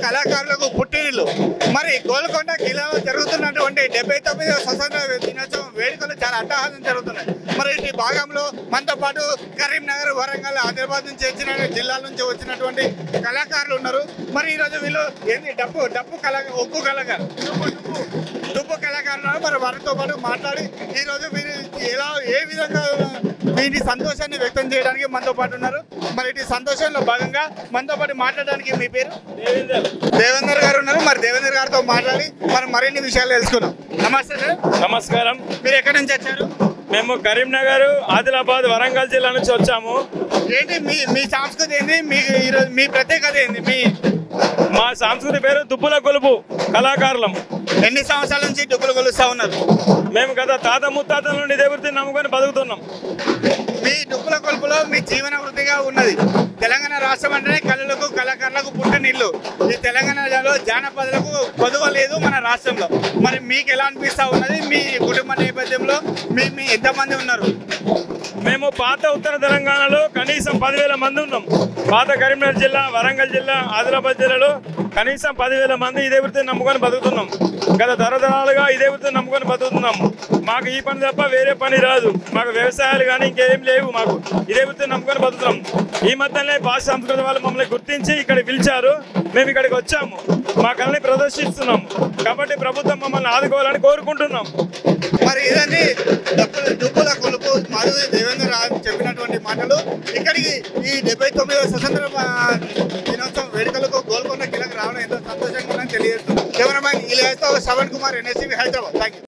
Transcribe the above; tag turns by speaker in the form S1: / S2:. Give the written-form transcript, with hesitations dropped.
S1: కళాకారులకు పుట్టినిల్లు. మరి గోల్కొండ కిలాలో జరుగుతున్నటువంటి 79వ స్వతంత్ర దినోత్సవం వేడుకలు చాలా అట్టహాసం జరుగుతున్నాయి. మరి ఈ భాగంలో మనతో పాటు కరీంనగర్, వరంగల్, ఆదిలాబాద్ నుంచి వచ్చిన జిల్లాల నుంచి వచ్చినటువంటి కళాకారులు ఉన్నారు. మరి ఈరోజు వీళ్ళు ఏంది డప్పు ఒగ్గు కళాకారు దుప్పు కళాకారులు. మరి వారితో పాటు మాట్లాడి ఈరోజు వీరు ఏ విధంగా వీరి సంతోషాన్ని వ్యక్తం చేయడానికి మనతో పాటు ఉన్నారు. మరి ఇటు సంతోషంలో భాగంగా మనతో పాటు మాట్లాడడానికి మీ పేరు? దేవేందర్ గారు ఉన్నారు. మరి దేవేందర్ గారితో మాట్లాడి మనం మరిన్ని విషయాలు తెలుసుకున్నాం. నమస్తే సార్.
S2: నమస్కారం.
S1: మీరు ఎక్కడి నుంచి వచ్చారు?
S2: మేము కరీంనగర్, ఆదిలాబాద్, వరంగల్ జిల్లా నుంచి వచ్చాము.
S1: ఏంటి మీ సంస్కృతి ఏంది? మీ ప్రత్యేకత ఏంది?
S2: మా సంస్కృతి పేరు దుబ్బుల కొలుపు కళాకారులం.
S1: ఎన్ని సంవత్సరాల నుంచి దుబ్బులు కొలుస్తా ఉన్నారు?
S2: మేము గత తాత ముత్తాతల నుండి ఇదే వృత్తిని నమ్ముకొని బతుకుతున్నాం.
S1: మీ దుబ్బుల కొలుపులో మీ జీవన వృత్తిగా ఉన్నది. తెలంగాణ రాష్ట్రం అంటేనే కళలకు, కళాకారులకు పుట్టినిల్లు. ఈ తెలంగాణలో జానపదులకు కొదువ లేదు మన రాష్ట్రంలో. మరి మీకు ఎలా అనిపిస్తూ ఉన్నది? మీ కుటుంబ నేపథ్యంలో మీ ఎంతమంది ఉన్నారు?
S2: మేము పాత ఉత్తర తెలంగాణలో కనీసం 10,000 మంది ఉన్నాం. పాత కరీంనగర్ జిల్లా, వరంగల్ జిల్లా, ఆదిలాబాద్ జిల్లాలో కనీసం 10,000 మంది ఇదే వృత్తిని నమ్ముకొని బతుకుతున్నాం. గత తరతరాలుగా ఇదే వృత్తిని నమ్ముకొని బతుకుతున్నాం. మాకు ఈ పని తప్ప వేరే పని రాదు. మాకు వ్యవసాయాలు కానీ ఇంకేం లేవు. మాకు ఇదే వృత్తిని నమ్ముకొని బతుకుతున్నాం. ఈ మధ్యనే భాష సంస్కృతి వాళ్ళు మమ్మల్ని గుర్తించి ఇక్కడ పిలిచారు. మేము ఇక్కడికి వచ్చాము. మా కళని ప్రదర్శిస్తున్నాం. కాబట్టి ప్రభుత్వం మమ్మల్ని ఆదుకోవాలని కోరుకుంటున్నాం.
S1: మరి ఇదండి దుబ్బుల కొలుపు మాధవి దేవేంద్ర చెప్పినటువంటి మాటలు. ఇక్కడికి ఈ 79వ స్వతంత్ర దినోత్సవం వేడుకలకు గోల్కొండ కిలకు రావడం ఎంతో సంతోషంగా ఉందని తెలియజేస్తుంది. కెమెరామ్యాన్ ఇలియాస్తో Shravan Kumar, NSTV, Hyderabad. Thank you.